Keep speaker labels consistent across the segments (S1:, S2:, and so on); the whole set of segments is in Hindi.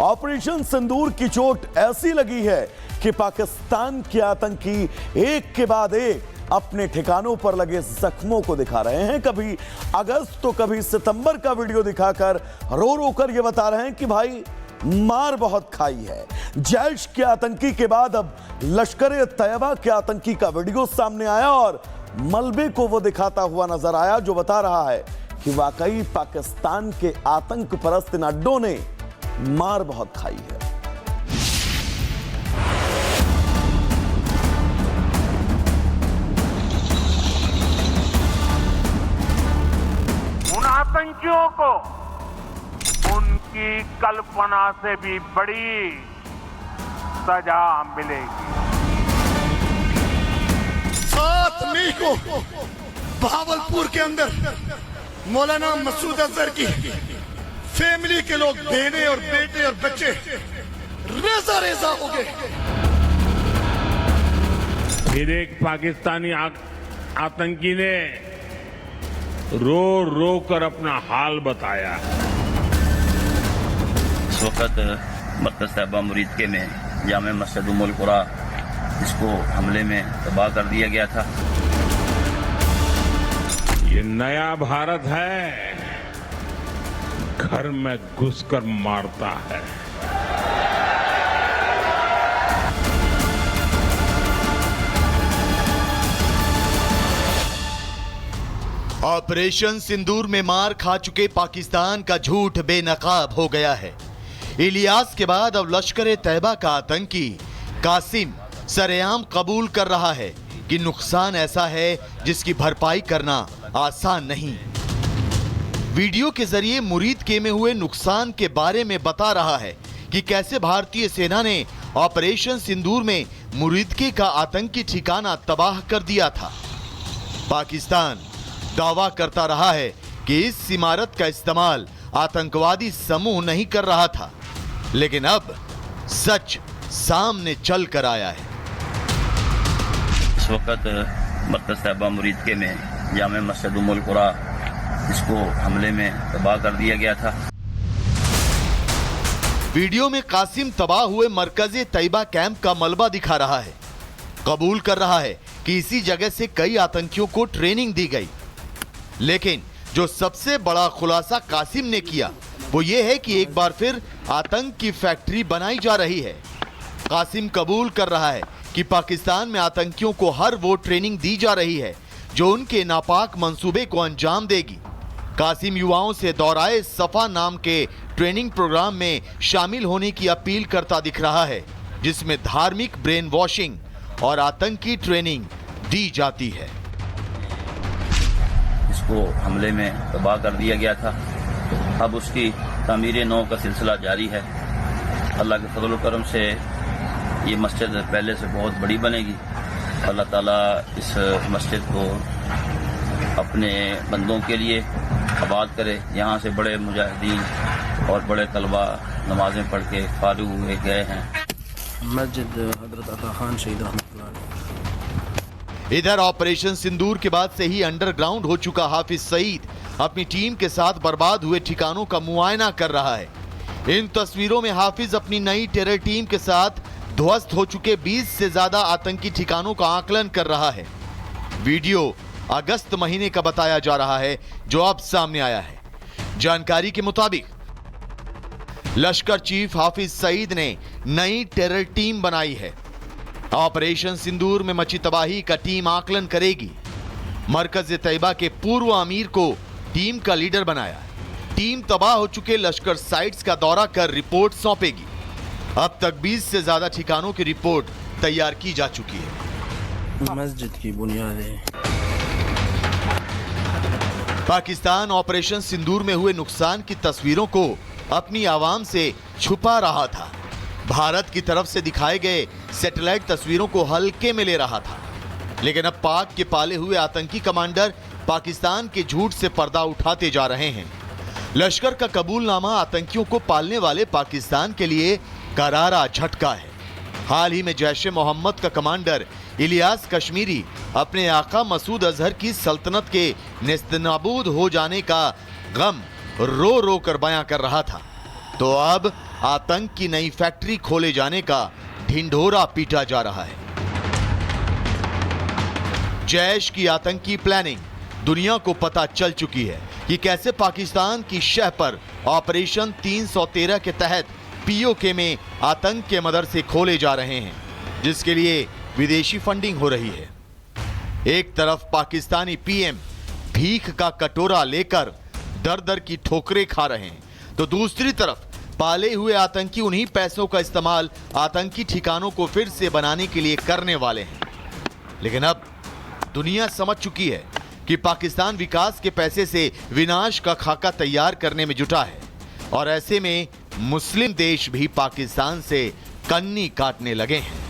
S1: ऑपरेशन सिंदूर की चोट ऐसी लगी है कि पाकिस्तान के आतंकी एक के बाद एक अपने ठिकानों पर लगे जख्मों को दिखा रहे हैं। कभी अगस्त तो कभी सितंबर का वीडियो दिखाकर रो रो कर यह बता रहे हैं कि भाई मार बहुत खाई है। जैश के आतंकी के बाद अब लश्कर तैयबा के आतंकी का वीडियो सामने आया और मलबे को वो दिखाता हुआ नजर आया, जो बता रहा है कि वाकई पाकिस्तान के आतंक परस्त इन अड्डों ने मार बहुत खाई है।
S2: उन आतंकियों को उनकी कल्पना से भी बड़ी सजा मिलेगी।
S3: 7 मई को भावलपुर के अंदर मौलाना मसूद अजहर की फैमिली के लोग, बहनें और बेटे और बच्चे रेजा रेजा हो गए।
S2: फिर एक पाकिस्तानी आतंकी ने रो रो कर अपना हाल बताया।
S4: इस वक्त मरकज तैयबा मुरीदके में जामे मस्जिद उम्मुल कुरा, इसको हमले में तबाह कर दिया गया था।
S2: ये नया भारत है, घर में घुसकर मारता है।
S5: ऑपरेशन सिंदूर में मार खा चुके पाकिस्तान का झूठ बेनकाब हो गया है। इलियास के बाद अब लश्कर तैयबा का आतंकी कासिम सरेआम कबूल कर रहा है कि नुकसान ऐसा है जिसकी भरपाई करना आसान नहीं। वीडियो के जरिए मुरीदके में हुए नुकसान के बारे में बता रहा है कि कैसे भारतीय सेना ने ऑपरेशन सिंदूर में मुरीदके का आतंकी ठिकाना तबाह कर दिया था। पाकिस्तान दावा करता रहा है कि इस इमारत का इस्तेमाल आतंकवादी समूह नहीं कर रहा था, लेकिन अब सच सामने चल कर आया है।
S4: इस वक्त मरकज तैयबा मुरीदके में जामे मस्जिद उम्मुल कुरा, इसको हमले में तबाह कर दिया गया था।
S5: वीडियो में कासिम तबाह हुए मरकज तैयबा कैंप का मलबा दिखा रहा है। कबूल कर रहा है कि इसी जगह से कई आतंकियों को ट्रेनिंग दी गई, लेकिन जो सबसे बड़ा खुलासा कासिम ने किया वो ये है कि एक बार फिर आतंक की फैक्ट्री बनाई जा रही है। कासिम कबूल कर रहा है कि पाकिस्तान में आतंकियों को हर वो ट्रेनिंग दी जा रही है जो उनके नापाक मंसूबे को अंजाम देगी। कासिम युवाओं से दौराए सफा नाम के ट्रेनिंग प्रोग्राम में शामिल होने की अपील करता दिख रहा है, जिसमें धार्मिक ब्रेन वॉशिंग और आतंकी ट्रेनिंग दी जाती है।
S4: इसको हमले में तबाह कर दिया गया था। अब उसकी तामीर नौ का सिलसिला जारी है। अल्लाह के फजल करम से ये मस्जिद पहले से बहुत बड़ी बनेगी। अल्लाह ताला इस मस्जिद को अपने बंदों के लिए आबाद करे। यहाँ से बड़े मुजाहिदीन और बड़े तलबा नमाजें पढ़ के फारिग हुए गए हैं।
S6: मस्जिद हजरत अता खान शहीद रहमतुल्लाह अलैह।
S5: इधर ऑपरेशन सिंदूर के बाद से ही अंडरग्राउंड हो चुका हाफिज सईद अपनी टीम के साथ बर्बाद हुए ठिकानों का मुआयना कर रहा है। इन तस्वीरों में हाफिज अपनी नई टेरर टीम के साथ ध्वस्त हो चुके 20 से ज्यादा आतंकी ठिकानों का आकलन कर रहा है। वीडियो अगस्त महीने का बताया जा रहा है जो अब सामने आया है। जानकारी के मुताबिक लश्कर चीफ हाफिज सईद ने नई टेरर टीम बनाई है। ऑपरेशन सिंदूर में मची तबाही का टीम आकलन करेगी। मरकज तैयबा के पूर्व अमीर को टीम का लीडर बनाया। टीम तबाह हो चुके लश्कर साइट्स का दौरा कर रिपोर्ट सौंपेगी। अब तक 20 से ज्यादा ठिकानों की रिपोर्ट तैयार की जा चुकी है।
S6: मस्जिद की बुनियादें।
S5: पाकिस्तान ऑपरेशन सिंदूर में हुए नुकसान की तस्वीरों को अपनी आवाम से छुपा रहा था। भारत की तरफ से दिखाए गए सैटेलाइट तस्वीरों को हल्के में ले रहा था, लेकिन अब पाक के पाले हुए आतंकी कमांडर पाकिस्तान के झूठ से पर्दा उठाते जा रहे हैं। लश्कर का कबूलनामा आतंकियों को पालने वाले पाकिस्तान के लिए करारा झटका है। हाल ही में जैश ए मोहम्मद का कमांडर इलियास कश्मीरी अपने आका मसूद अजहर की सल्तनत के नेस्तनाबूद हो जाने का गम रो रो कर बयां कर रहा था, तो अब आतंक की नई फैक्ट्री खोले जाने का ढिंढोरा पीटा जा रहा है। जैश की आतंकी प्लानिंग दुनिया को पता चल चुकी है कि कैसे पाकिस्तान की शह पर ऑपरेशन 313 के तहत पीओके में आतंक के मदरसे खोले जा रहे हैं, जिसके लिए विदेशी फंडिंग हो रही है। एक तरफ पाकिस्तानी पीएम भीख का कटोरा लेकर दर दर की ठोकरें खा रहे हैं, तो दूसरी तरफ पाले हुए आतंकी उन्हीं पैसों का इस्तेमाल आतंकी ठिकानों को फिर से बनाने के लिए करने वाले हैं। लेकिन अब दुनिया समझ चुकी है कि पाकिस्तान विकास के पैसे से विनाश का खाका तैयार करने में जुटा है, और ऐसे में मुस्लिम देश भी पाकिस्तान से कन्नी काटने लगे हैं।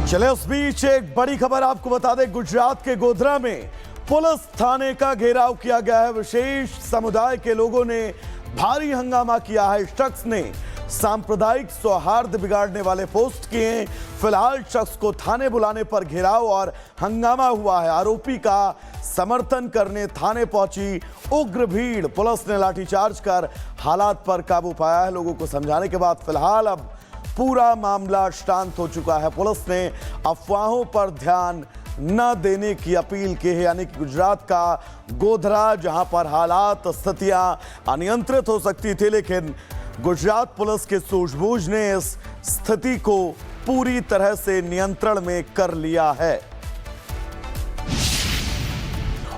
S1: चले उस बीच एक बड़ी खबर आपको बता दें, गुजरात के गोधरा में पुलिस थाने का घेराव किया गया है। विशेष समुदाय के लोगों ने भारी हंगामा किया है। शख्स ने सांप्रदायिक सौहार्द बिगाड़ने वाले पोस्ट किए हैं। फिलहाल शख्स को थाने बुलाने पर घेराव और हंगामा हुआ है। आरोपी का समर्थन करने थाने पहुंची उग्र भीड़। पुलिस ने लाठीचार्ज कर हालात पर काबू पाया है। लोगों को समझाने के बाद फिलहाल अब पूरा मामला शांत हो चुका है। पुलिस ने अफवाहों पर ध्यान न देने की अपील की है, यानी कि गुजरात का गोधरा जहां पर हालात स्थितियां अनियंत्रित हो सकती थी, लेकिन गुजरात पुलिस के सूझबूझ ने इस स्थिति को पूरी तरह से नियंत्रण में कर लिया है।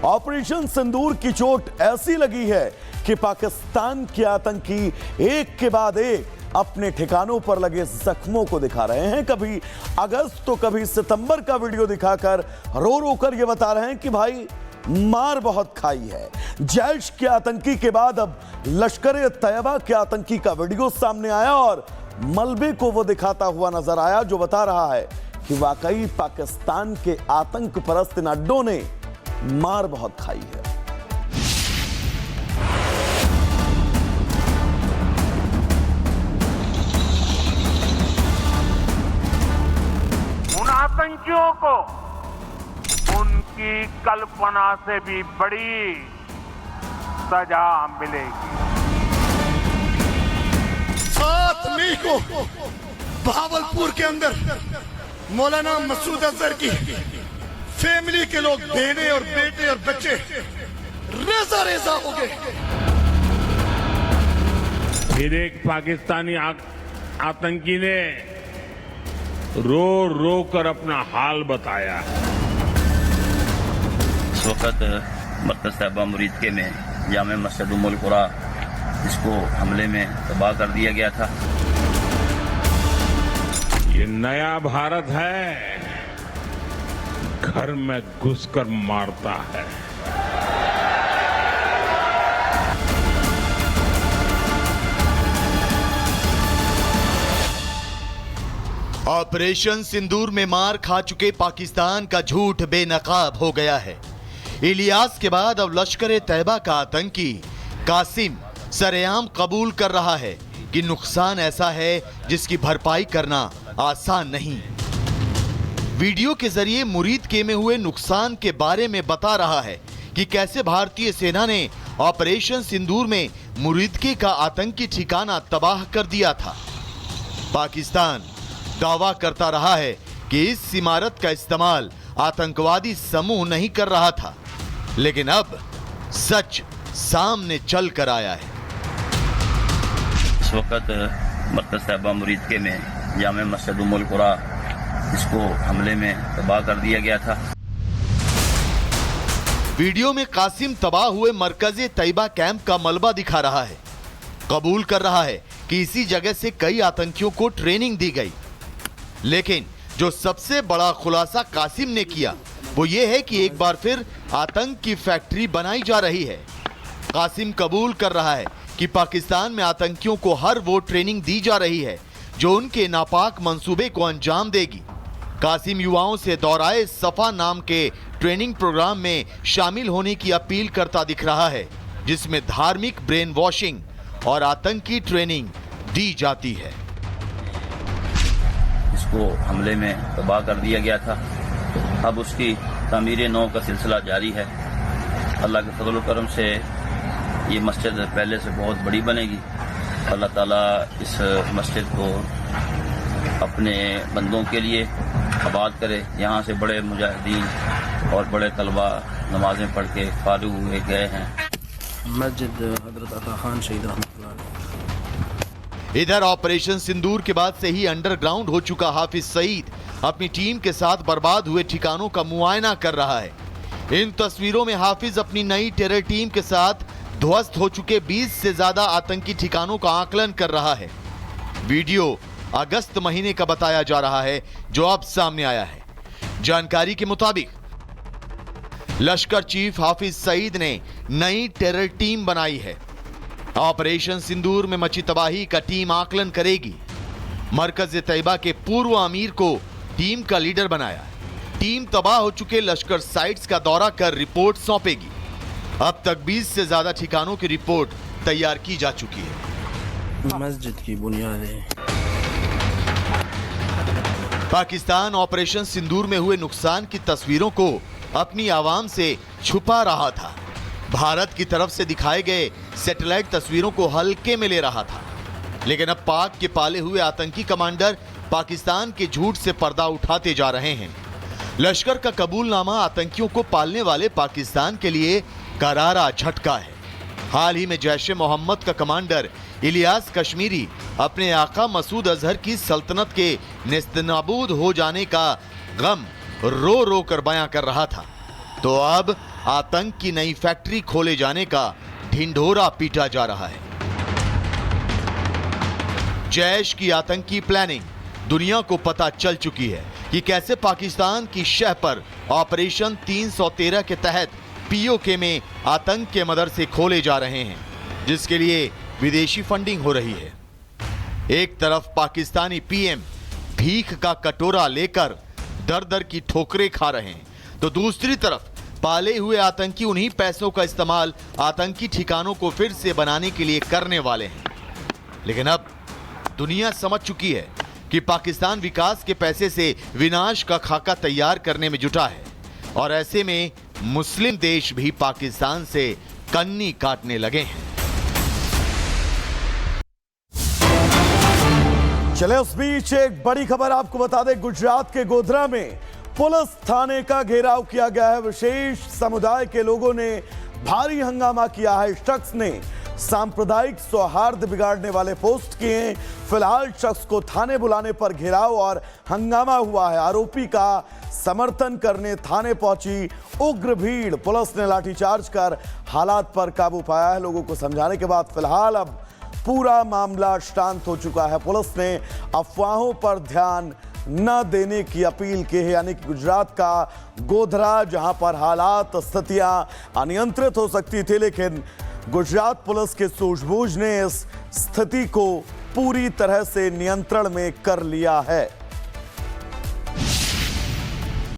S1: ऑपरेशन सिंदूर की चोट ऐसी लगी है कि पाकिस्तान के आतंकी एक के बाद एक अपने ठिकानों पर लगे जख्मों को दिखा रहे हैं। कभी अगस्त तो कभी सितंबर का वीडियो दिखाकर रो रो कर यह बता रहे हैं कि भाई मार बहुत खाई है। जैश के आतंकी के बाद अब लश्कर-ए-तैयबा के आतंकी का वीडियो सामने आया और मलबे को वो दिखाता हुआ नजर आया, जो बता रहा है कि वाकई पाकिस्तान के आतंक परस्त इन अड्डों ने मार बहुत खाई है।
S2: आतंकियों को उनकी कल्पना से भी बड़ी सजा मिलेगी।
S3: 7 मई को भावलपुर के अंदर मौलाना मसूद अजहर की फैमिली के लोग, बहने और बेटे और बच्चे रेजा रेजा हो गए।
S2: फिर एक पाकिस्तानी आतंकी ने रो रो कर अपना हाल बताया है।
S4: इस वक्त मरकज तैयबा मुरीदके में जामे मस्जिद उम्मुल कुरा, जिसको हमले में तबाह कर दिया गया था।
S2: ये नया भारत है, घर में घुसकर मारता है।
S5: ऑपरेशन सिंदूर में मार खा चुके पाकिस्तान का झूठ बेनकाब हो गया है। इलियास के बाद अब लश्कर-ए-तैयबा का आतंकी कासिम सरेआम कबूल कर रहा है कि नुकसान ऐसा है जिसकी भरपाई करना आसान नहीं। वीडियो के जरिए मुरीदके में हुए नुकसान के बारे में बता रहा है कि कैसे भारतीय सेना ने ऑपरेशन सिंदूर में मुरीदके का आतंकी ठिकाना तबाह कर दिया था। पाकिस्तान दावा करता रहा है कि इस इमारत का इस्तेमाल आतंकवादी समूह नहीं कर रहा था, लेकिन अब सच सामने चल कर आया है।
S4: इस वक्त मरकज तैयबा मुरीदके में जामे मस्जिद उम्मुल कुरा, जिसको हमले में तबाह कर दिया गया था।
S5: वीडियो में कासिम तबाह हुए मरकज तैयबा कैंप का मलबा दिखा रहा है। कबूल कर रहा है कि इसी जगह से कई आतंकियों को ट्रेनिंग दी गई, लेकिन जो सबसे बड़ा खुलासा कासिम ने किया वो ये है कि एक बार फिर आतंक की फैक्ट्री बनाई जा रही है। कासिम कबूल कर रहा है कि पाकिस्तान में आतंकियों को हर वो ट्रेनिंग दी जा रही है जो उनके नापाक मंसूबे को अंजाम देगी। कासिम युवाओं से दौराए सफा नाम के ट्रेनिंग प्रोग्राम में शामिल होने की अपील करता दिख रहा है, जिसमें धार्मिक ब्रेन वॉशिंग और आतंकी ट्रेनिंग दी जाती है।
S4: इसको हमले में तबाह कर दिया गया था। अब उसकी तामीर नौ का सिलसिला जारी है। अल्लाह के फजल करम से ये मस्जिद पहले से बहुत बड़ी बनेगी। अल्लाह ताला इस मस्जिद को अपने बंदों के लिए आबाद करे। यहाँ से बड़े मुजाहिदीन और बड़े तलबा नमाजें पढ़ के फारिग हुए गए हैं।
S6: मस्जिद हजरत अता खान शहीद रहमतुल्लाह अलैह।
S5: इधर ऑपरेशन सिंदूर के बाद से ही अंडरग्राउंड हो चुका हाफिज सईद अपनी टीम के साथ बर्बाद हुए ठिकानों का मुआयना कर रहा है। इन तस्वीरों में हाफिज अपनी नई टेरर टीम के साथ ध्वस्त हो चुके 20 से ज्यादा आतंकी ठिकानों का आकलन कर रहा है। वीडियो अगस्त महीने का बताया जा रहा है जो अब सामने आया है। जानकारी के मुताबिक लश्कर चीफ हाफिज सईद ने नई टेरर टीम बनाई है। ऑपरेशन सिंदूर में मची तबाही का टीम आकलन करेगी। मरकज तैयबा के पूर्व अमीर को टीम का लीडर बनाया। टीम तबाह हो चुके लश्कर साइट्स का दौरा कर रिपोर्ट सौंपेगी। अब तक 20 से ज्यादा ठिकानों की रिपोर्ट तैयार की जा चुकी है।
S6: मस्जिद की बुनियादें।
S5: पाकिस्तान ऑपरेशन सिंदूर में हुए नुकसान की तस्वीरों को अपनी आवाम से छुपा रहा था। भारत की तरफ से दिखाए गए सैटेलाइट तस्वीरों को हल्के में ले रहा था। लेकिन अब पाक के पाले हुए आतंकी कमांडर पाकिस्तान के झूठ से पर्दा उठाते जा रहे हैं। लश्कर का कबूलनामा आतंकियों को पालने वाले पाकिस्तान के लिए करारा झटका है। हाल ही में जैश ए मोहम्मद का कमांडर इलियास कश्मीरी अपने आका मसूद अजहर की सल्तनत के नेस्तनाबूद हो जाने का गम रो रो कर बयां कर रहा था, तो अब आतंक की नई फैक्ट्री खोले जाने का ढिंढोरा पीटा जा रहा है। जैश की आतंकी प्लानिंग दुनिया को पता चल चुकी है कि कैसे पाकिस्तान की शह पर ऑपरेशन 313 के तहत पीओके में आतंक के मदरसे खोले जा रहे हैं, जिसके लिए विदेशी फंडिंग हो रही है। एक तरफ पाकिस्तानी पीएम भीख का कटोरा लेकर दर दर की ठोकरें खा रहे हैं, तो दूसरी तरफ पाले हुए आतंकी उन्हीं पैसों का इस्तेमाल आतंकी ठिकानों को फिर से बनाने के लिए करने वाले हैं। लेकिन अब दुनिया समझ चुकी है कि पाकिस्तान विकास के पैसे से विनाश का खाका तैयार करने में जुटा है, और ऐसे में मुस्लिम देश भी पाकिस्तान से कन्नी काटने लगे हैं।
S1: चले उस बीच एक बड़ी खबर आपको बता दें, गुजरात के गोधरा में पुलिस थाने का घेराव किया गया है। विशेष समुदाय के लोगों ने भारी हंगामा किया है। शख्स ने सांप्रदायिक सौहार्द बिगाड़ने वाले पोस्ट किए। फिलहाल शख्स को थाने बुलाने पर घेराव और हंगामा हुआ है। आरोपी का समर्थन करने थाने पहुंची उग्र भीड़। पुलिस ने लाठीचार्ज कर हालात पर काबू पाया है। लोगों को समझाने के बाद फिलहाल अब पूरा मामला शांत हो चुका है। पुलिस ने अफवाहों पर ध्यान न देने की अपील की है। यानी कि गुजरात का गोधरा, जहां पर हालात स्थितियां अनियंत्रित हो सकती थी, लेकिन गुजरात पुलिस के सूझबूझ ने इस स्थिति को पूरी तरह से नियंत्रण में कर लिया है।